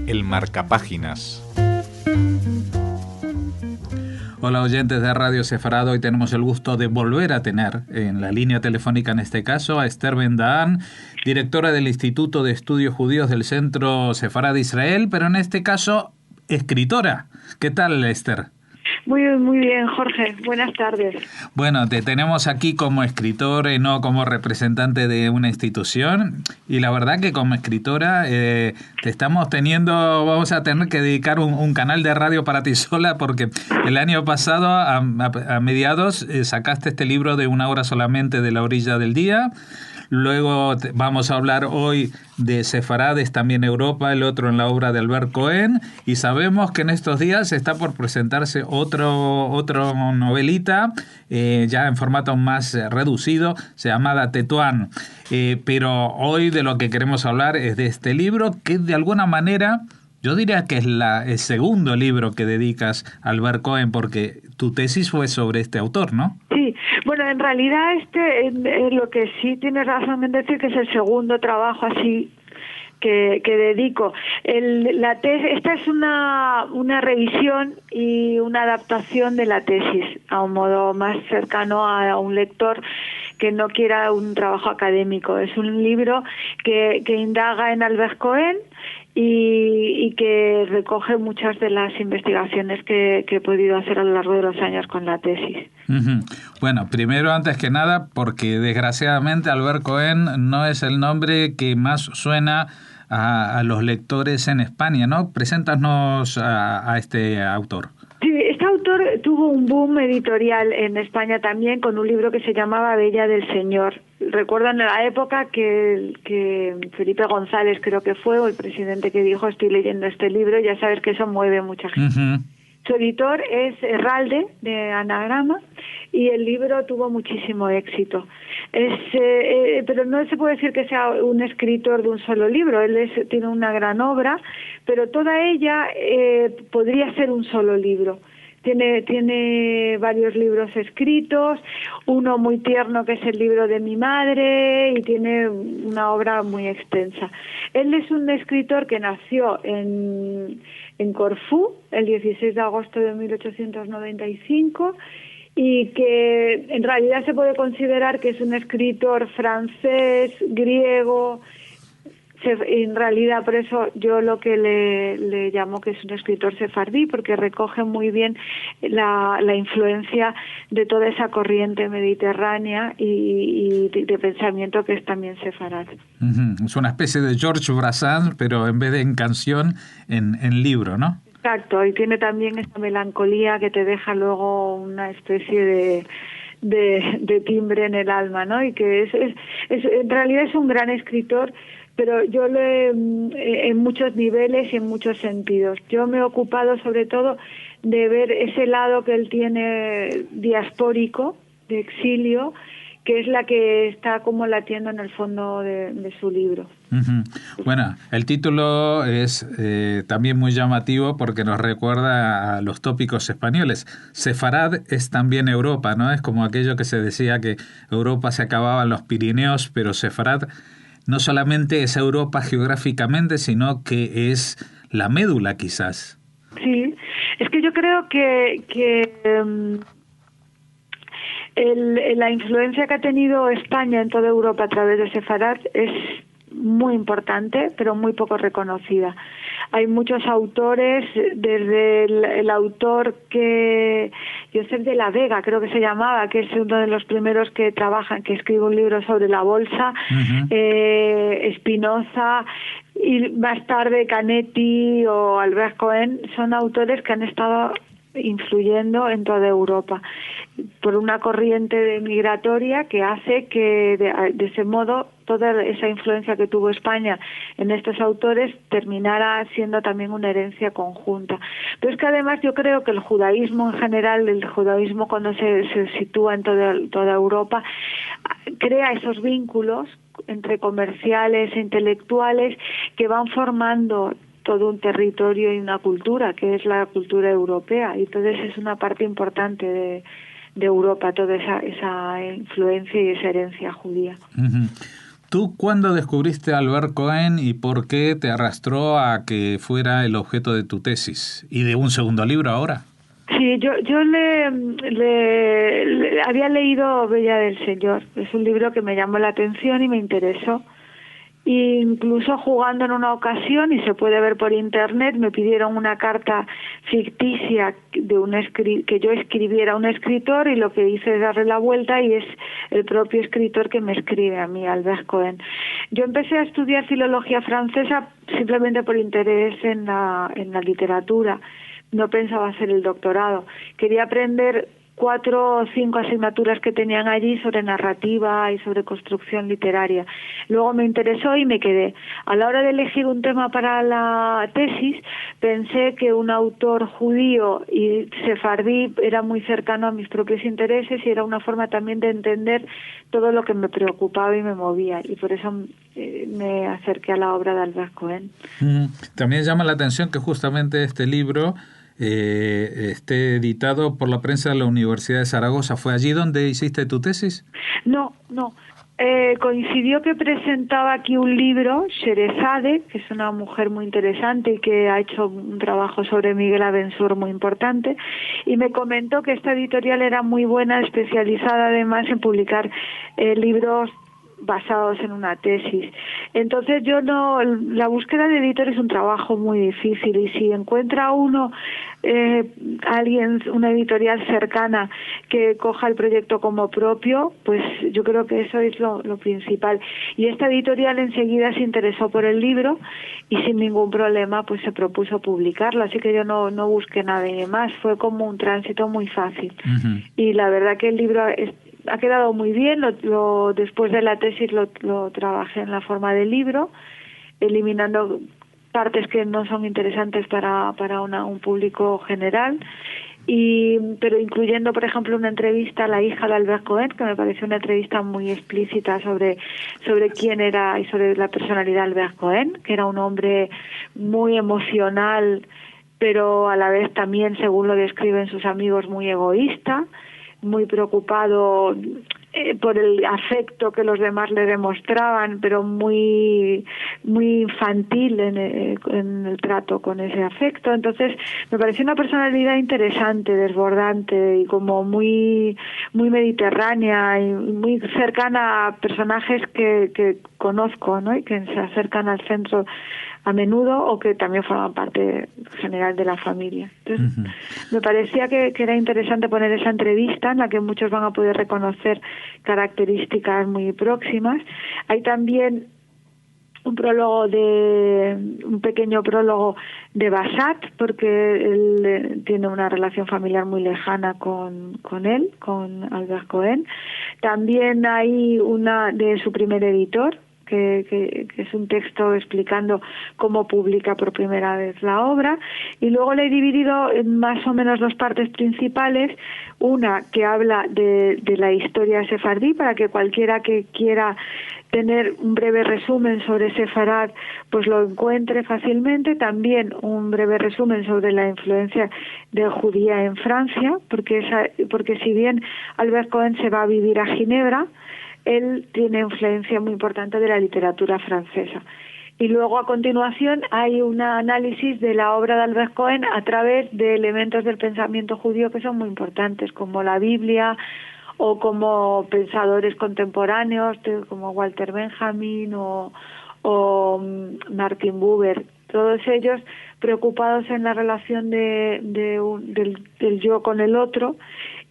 El marcapáginas. Hola oyentes de Radio Sefarad, hoy tenemos el gusto de volver a tener en la línea telefónica, en este caso, a Esther Ben-Dahán, directora del Instituto de Estudios Judíos del Centro Sefarad de Israel, pero en este caso, escritora. ¿Qué tal, Esther? Muy bien, Jorge. Buenas tardes. Bueno, te tenemos aquí como escritor, no como representante de una institución, y la verdad que como escritora te estamos teniendo, vamos a tener que dedicar un canal de radio para ti sola, porque el año pasado, a mediados, sacaste este libro de Una hora solamente de la orilla del día. Luego vamos a hablar hoy de Sefarad, es también Europa, el otro en la obra de Albert Cohen, y sabemos que en estos días está por presentarse otro novelita, ya en formato más reducido, se llama Tetuán. Pero hoy de lo que queremos hablar es de este libro que de alguna manera, yo diría que es el segundo libro que dedicas a Albert Cohen, porque tu tesis fue sobre este autor, ¿no? Sí, bueno, en realidad lo que sí tienes razón en decir que es el segundo trabajo así que dedico. Esta es una revisión y una adaptación de la tesis a un modo más cercano a un lector que no quiera un trabajo académico. Es un libro que indaga en Albert Cohen y que recoge muchas de las investigaciones que he podido hacer a lo largo de los años con la tesis. Uh-huh. Bueno, primero, antes que nada, porque desgraciadamente Albert Cohen no es el nombre que más suena a los lectores en España, ¿no? Preséntanos a este autor. Sí, este autor tuvo un boom editorial en España también con un libro que se llamaba Bella del Señor. Recuerdo en la época que Felipe González, creo que fue, o el presidente, que dijo: estoy leyendo este libro, ya sabes que eso mueve mucha gente. Uh-huh. Su editor es Herralde, de Anagrama, y el libro tuvo muchísimo éxito. Pero no se puede decir que sea un escritor de un solo libro. Él tiene una gran obra, pero toda ella podría ser un solo libro. Tiene varios libros escritos, uno muy tierno que es el libro de mi madre, y tiene una obra muy extensa. Él es un escritor que nació en Corfú el 16 de agosto de 1895 y que en realidad se puede considerar que es un escritor francés, griego. En realidad, por eso yo lo que le llamo que es un escritor sefardí, porque recoge muy bien la influencia de toda esa corriente mediterránea y de pensamiento que es también sefarad. Uh-huh. Es una especie de George Brassens, pero en vez de en canción, en libro, ¿no? Exacto, y tiene también esa melancolía que te deja luego una especie de timbre en el alma, ¿no? Y que en realidad es un gran escritor, pero yo en muchos niveles y en muchos sentidos. Yo me he ocupado sobre todo de ver ese lado que él tiene diaspórico, de exilio, que es la que está como latiendo en el fondo de su libro. Uh-huh. Bueno, el título es también muy llamativo porque nos recuerda a los tópicos españoles. Sefarad es también Europa, ¿no? Es como aquello que se decía que Europa se acababa en los Pirineos, pero Sefarad no solamente es Europa geográficamente, sino que es la médula, quizás. Sí, es que yo creo que la influencia que ha tenido España en toda Europa a través de Sefarad es muy importante, pero muy poco reconocida. Hay muchos autores, desde el autor que Josep de la Vega, creo que se llamaba, que es uno de los primeros que escribe un libro sobre la bolsa, uh-huh. Spinoza, y más tarde Canetti o Albert Cohen, son autores que han estado influyendo en toda Europa por una corriente migratoria que hace que de ese modo toda esa influencia que tuvo España en estos autores terminara siendo también una herencia conjunta. Pero es que además yo creo que el judaísmo en general, el judaísmo cuando se sitúa en toda Europa, crea esos vínculos entre comerciales e intelectuales que van formando todo un territorio y una cultura, que es la cultura europea, y entonces es una parte importante de Europa, toda esa influencia y esa herencia judía. Uh-huh. ¿Tú cuándo descubriste a Albert Cohen y por qué te arrastró a que fuera el objeto de tu tesis y de un segundo libro ahora? Sí, yo le había leído Bella del Señor. Es un libro que me llamó la atención y me interesó. Incluso jugando en una ocasión, y se puede ver por internet, me pidieron una carta ficticia de que yo escribiera a un escritor, y lo que hice es darle la vuelta y es el propio escritor que me escribe a mí, Albert Cohen. Yo empecé a estudiar filología francesa simplemente por interés en la literatura. No pensaba hacer el doctorado. Quería aprender 4 o 5 asignaturas que tenían allí sobre narrativa y sobre construcción literaria. Luego me interesó y me quedé. A la hora de elegir un tema para la tesis, pensé que un autor judío y sefardí era muy cercano a mis propios intereses y era una forma también de entender todo lo que me preocupaba y me movía. Y por eso me acerqué a la obra de Albert Cohen. También llama la atención que justamente este libro esté editado por la prensa de la Universidad de Zaragoza. ¿Fue allí donde hiciste tu tesis? No. Coincidió que presentaba aquí un libro, Sherezade, que es una mujer muy interesante y que ha hecho un trabajo sobre Miguel Abensour muy importante, y me comentó que esta editorial era muy buena, especializada además en publicar libros basados en una tesis. Entonces la búsqueda de editor es un trabajo muy difícil, y si encuentra uno alguien, una editorial cercana que coja el proyecto como propio, pues yo creo que eso es lo principal. Y esta editorial enseguida se interesó por el libro y sin ningún problema pues se propuso publicarlo, así que yo no busqué nada más, fue como un tránsito muy fácil. Uh-huh. Y la verdad que el libro ha quedado muy bien. Después de la tesis lo trabajé en la forma de libro, eliminando partes que no son interesantes para un público general, pero incluyendo, por ejemplo, una entrevista a la hija de Albert Cohen, que me pareció una entrevista muy explícita sobre quién era y sobre la personalidad de Albert Cohen, que era un hombre muy emocional, pero a la vez también, según lo describen sus amigos, muy egoísta, muy preocupado por el afecto que los demás le demostraban, pero muy infantil en el trato con ese afecto. Entonces me pareció una personalidad interesante, desbordante y como muy mediterránea y muy cercana a personajes que conozco, ¿no? Y que se acercan al centro a menudo o que también forman parte general de la familia. Entonces, uh-huh, me parecía que era interesante poner esa entrevista en la que muchos van a poder reconocer características muy próximas. Hay también un pequeño prólogo de Basat, porque él tiene una relación familiar muy lejana con él, con Albert Cohen. También hay una de su primer editor, que es un texto explicando cómo publica por primera vez la obra, y luego le he dividido en más o menos 2 partes principales, una que habla de la historia sefardí, para que cualquiera que quiera tener un breve resumen sobre Sefarad pues lo encuentre fácilmente, también un breve resumen sobre la influencia de judía en Francia, porque si bien Albert Cohen se va a vivir a Ginebra, él tiene influencia muy importante de la literatura francesa. Y luego a continuación hay un análisis de la obra de Albert Cohen a través de elementos del pensamiento judío que son muy importantes, como la Biblia o como pensadores contemporáneos como Walter Benjamin o Martin Buber, todos ellos preocupados en la relación del yo con el otro,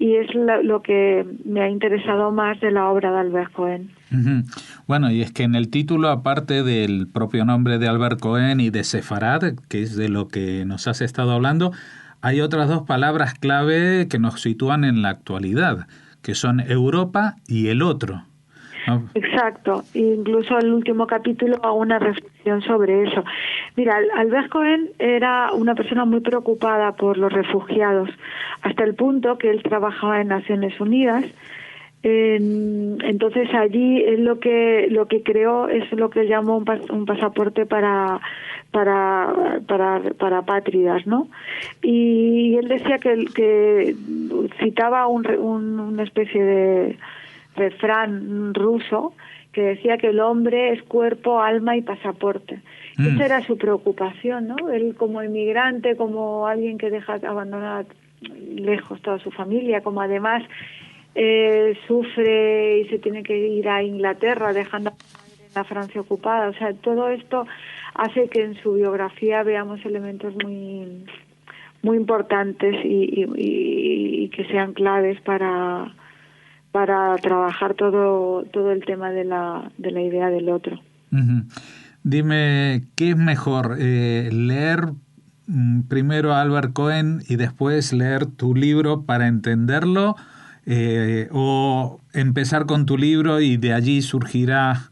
y es lo que me ha interesado más de la obra de Albert Cohen. Uh-huh. Bueno, y es que en el título, aparte del propio nombre de Albert Cohen y de Sefarad, que es de lo que nos has estado hablando, hay otras 2 palabras clave que nos sitúan en la actualidad, que son Europa y el otro. Exacto, incluso el último capítulo hago una reflexión sobre eso. Mira, Albert Cohen era una persona muy preocupada por los refugiados, hasta el punto que él trabajaba en Naciones Unidas. Entonces allí él lo que creó es lo que él llamó un pasaporte para apátridas, ¿no? Y él decía que citaba una especie de refrán ruso que decía que el hombre es cuerpo, alma y pasaporte. Esa era su preocupación, ¿no? Él como inmigrante, como alguien que deja abandonada lejos toda su familia, como además sufre y se tiene que ir a Inglaterra dejando a la Francia ocupada. O sea, todo esto hace que en su biografía veamos elementos muy muy importantes y que sean claves para trabajar todo el tema de la idea del otro. Uh-huh. Dime, ¿qué es mejor? ¿Leer primero a Albert Cohen y después leer tu libro para entenderlo? ¿O empezar con tu libro y de allí surgirá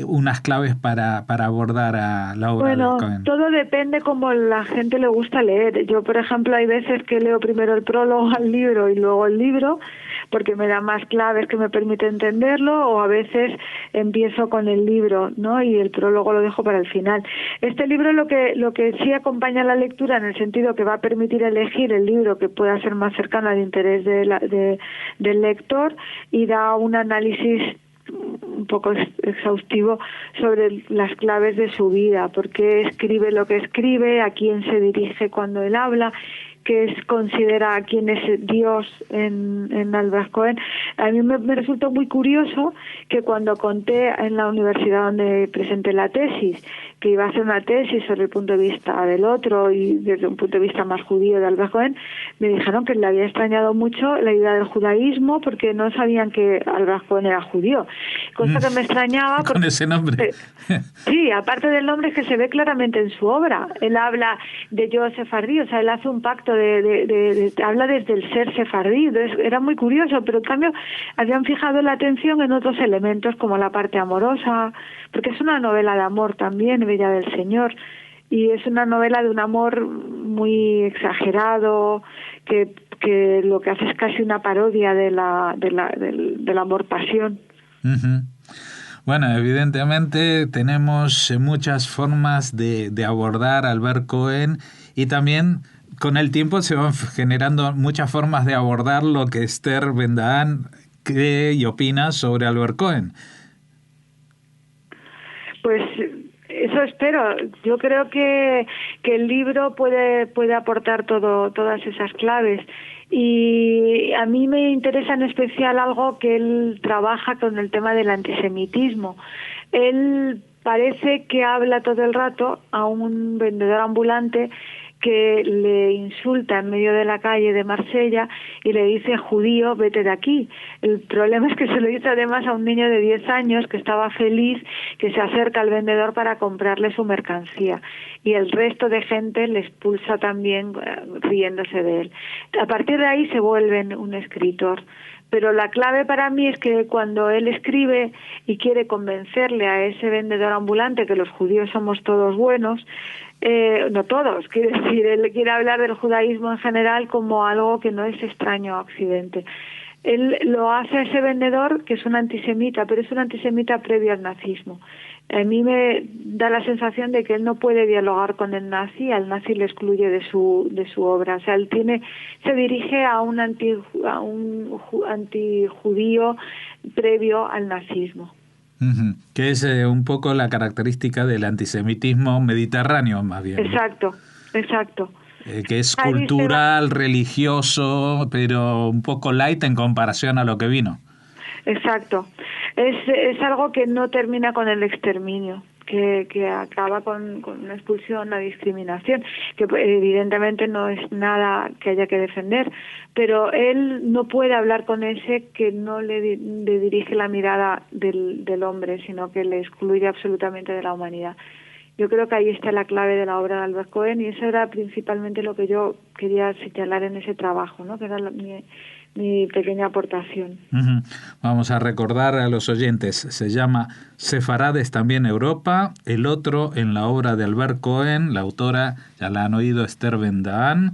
unas claves para abordar a la obra de Cohen? Bueno, todo depende como la gente le gusta leer. Yo, por ejemplo, hay veces que leo primero el prólogo al libro y luego el libro, porque me da más claves que me permite entenderlo, o a veces empiezo con el libro, ¿no? Y el prólogo lo dejo para el final. Este libro lo que sí acompaña la lectura, en el sentido que va a permitir elegir el libro que pueda ser más cercano al interés del lector, y da un análisis un poco exhaustivo sobre las claves de su vida, por qué escribe lo que escribe, a quién se dirige cuando él habla, qué considera quién es Dios en Albert Cohen. A mí me resultó muy curioso que cuando conté en la universidad donde presenté la tesis, que iba a hacer una tesis sobre el punto de vista del otro y desde un punto de vista más judío de Albert Cohen, me dijeron que le había extrañado mucho la idea del judaísmo porque no sabían que Albert Cohen era judío, cosa que me extrañaba con ese nombre. Sí, aparte del nombre, es que se ve claramente en su obra. Él habla de yo sefardí, o sea, él hace un pacto habla desde el ser sefardí. Entonces, era muy curioso, pero en cambio habían fijado la atención en otros elementos como la parte amorosa, porque es una novela de amor también, Bella del Señor, y es una novela de un amor muy exagerado, que lo que hace es casi una parodia del amor-pasión. Uh-huh. Bueno, evidentemente tenemos muchas formas de abordar a Albert Cohen, y también con el tiempo se van generando muchas formas de abordar lo que Esther Ben-Dahán cree y opina sobre Albert Cohen. Pues eso espero. Yo creo que el libro puede aportar todas esas claves. Y a mí me interesa en especial algo que él trabaja con el tema del antisemitismo. Él parece que habla todo el rato a un vendedor ambulante que le insulta en medio de la calle de Marsella y le dice: judío, vete de aquí. El problema es que se lo dice además a un niño de 10 años que estaba feliz, que se acerca al vendedor para comprarle su mercancía, y el resto de gente le expulsa también riéndose de él. A partir de ahí se vuelve un escritor. Pero la clave para mí es que cuando él escribe y quiere convencerle a ese vendedor ambulante que los judíos somos todos buenos, no todos, quiere decir, él quiere hablar del judaísmo en general como algo que no es extraño a Occidente. Él lo hace a ese vendedor, que es un antisemita, pero es un antisemita previo al nazismo. A mí me da la sensación de que él no puede dialogar con el nazi, al nazi le excluye de su obra. O sea, él se dirige a un antijudío previo al nazismo. Uh-huh. Que es un poco la característica del antisemitismo mediterráneo, más bien. Exacto. Que es cultural, religioso, pero un poco light en comparación a lo que vino. Exacto. Es algo que no termina con el exterminio, que acaba con una expulsión, la discriminación, que evidentemente no es nada que haya que defender, pero él no puede hablar con ese que no le dirige la mirada del hombre, sino que le excluye absolutamente de la humanidad. Yo creo que ahí está la clave de la obra de Albert Cohen, y eso era principalmente lo que yo quería señalar en ese trabajo, ¿no? Que era mi pequeña aportación. Uh-huh. Vamos a recordar a los oyentes, se llama Sefarades también Europa, el otro en la obra de Albert Cohen, la autora, ya la han oído, Esther Ben-Dahán,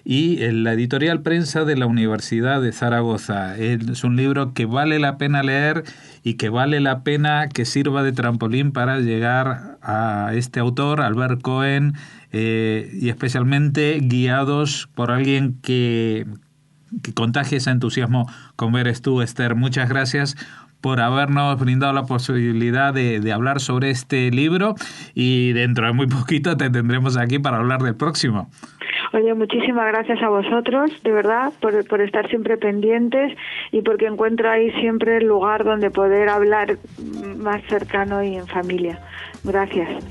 y la editorial Prensa de la Universidad de Zaragoza. Es un libro que vale la pena leer y que vale la pena que sirva de trampolín para llegar a este autor, Albert Cohen, y especialmente guiados por alguien que contagie ese entusiasmo como eres tú, Esther. Muchas gracias por habernos brindado la posibilidad de hablar sobre este libro, y dentro de muy poquito te tendremos aquí para hablar del próximo. Oye, muchísimas gracias a vosotros, de verdad, por estar siempre pendientes y porque encuentro ahí siempre el lugar donde poder hablar más cercano y en familia. Gracias.